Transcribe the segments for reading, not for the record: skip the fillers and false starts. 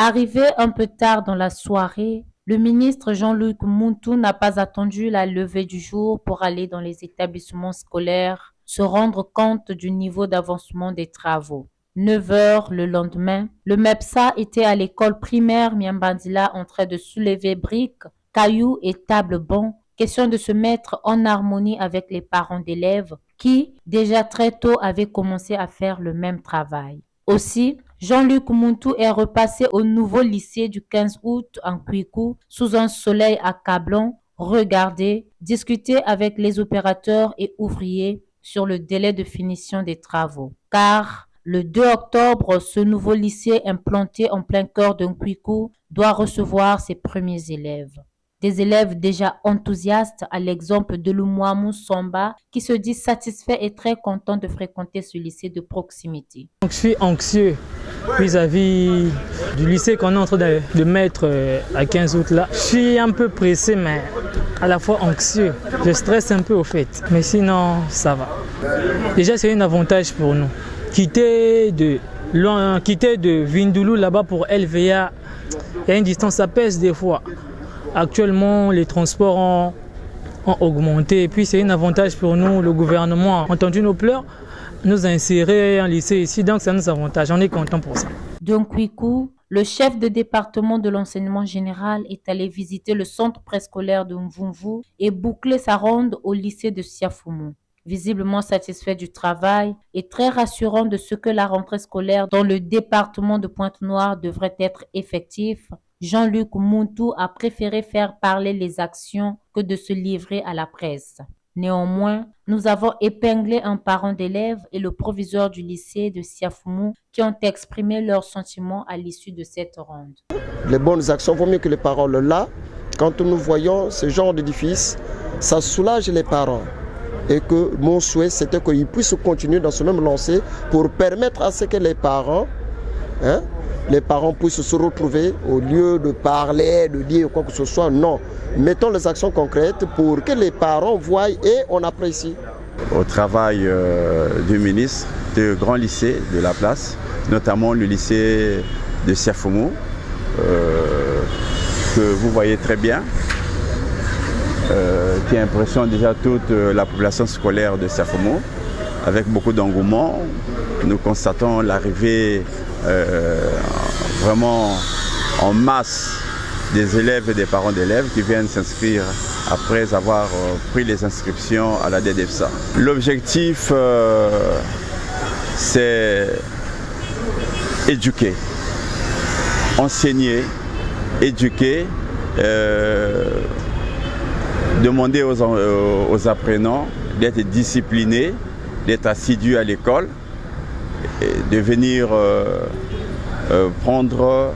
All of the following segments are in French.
Arrivé un peu tard dans la soirée, le ministre Jean-Luc Mountou n'a pas attendu la levée du jour pour aller dans les établissements scolaires se rendre compte du niveau d'avancement des travaux. 9 heures le lendemain, le MEPSA était à l'école primaire Miambandila en train de soulever briques, cailloux et tables bancs, question de se mettre en harmonie avec les parents d'élèves qui, déjà très tôt, avaient commencé à faire le même travail. Aussi, Jean-Luc Mountou est repassé au nouveau lycée du 15 août en Kwiku sous un soleil accablant, regarder, discuter avec les opérateurs et ouvriers sur le délai de finition des travaux. Car le 2 octobre, ce nouveau lycée implanté en plein cœur d'un Kwiku doit recevoir ses premiers élèves. Des élèves déjà enthousiastes, à l'exemple de Lumwamou Somba, qui se dit satisfait et très content de fréquenter ce lycée de proximité. Je suis anxieux vis-à-vis du lycée qu'on est en train de mettre à 15 août là. Je suis un peu pressé, mais à la fois anxieux. Je stresse un peu au fait, mais sinon ça va. Déjà, c'est un avantage pour nous. Quitter de Vindoulou là-bas pour LVA, il y a une distance, ça pèse des fois. Actuellement, les transports ont augmenté et puis c'est un avantage pour nous. Le gouvernement a entendu nos pleurs, nous a inséré un lycée ici, donc ça nous avantage. On est content pour ça. Donc, Kwiku, le chef de département de l'enseignement général est allé visiter le centre préscolaire de Mvumvu et boucler sa ronde au lycée de Siafoumou. Visiblement satisfait du travail et très rassurant de ce que la rentrée scolaire dans le département de Pointe-Noire devrait être effective, Jean-Luc Mountou a préféré faire parler les actions que de se livrer à la presse. Néanmoins, nous avons épinglé un parent d'élève et le proviseur du lycée de Siafoumou qui ont exprimé leurs sentiments à l'issue de cette ronde. Les bonnes actions vaut mieux que les paroles. Là, quand nous voyons ce genre d'édifice, ça soulage les parents. Et que mon souhait, c'était qu'ils puissent continuer dans ce même lancé pour permettre à ce que les parents puissent se retrouver au lieu de parler, de dire quoi que ce soit. Non, mettons les actions concrètes pour que les parents voient et on apprécie. Au travail du ministre, de grands lycées de la place, notamment le lycée de Siafoumou, que vous voyez très bien, qui impressionne déjà toute la population scolaire de Siafoumou, avec beaucoup d'engouement. Nous constatons l'arrivée vraiment en masse des élèves et des parents d'élèves qui viennent s'inscrire après avoir pris les inscriptions à la DDFSA. L'objectif, c'est éduquer, enseigner, éduquer, demander aux apprenants d'être disciplinés, d'être assidus à l'école, de venir prendre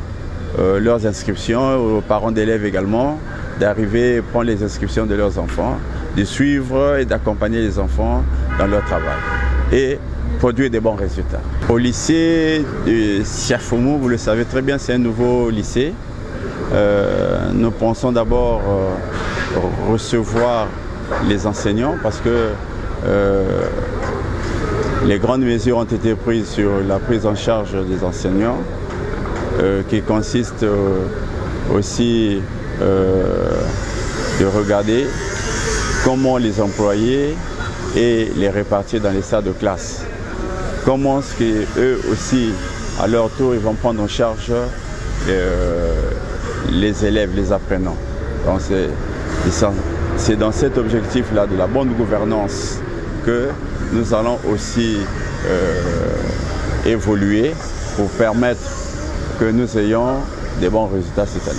leurs inscriptions, aux parents d'élèves également, d'arriver à prendre les inscriptions de leurs enfants, de suivre et d'accompagner les enfants dans leur travail et produire des bons résultats. Au lycée de Siafoumou, vous le savez très bien, c'est un nouveau lycée. Nous pensons d'abord recevoir les enseignants parce que les grandes mesures ont été prises sur la prise en charge des enseignants qui consiste aussi de regarder comment les employer et les répartir dans les salles de classe. Comment est-ce qu'eux aussi, à leur tour, ils vont prendre en charge les élèves, les apprenants. Donc c'est dans cet objectif-là de la bonne gouvernance que nous allons aussi évoluer pour permettre que nous ayons des bons résultats cette année.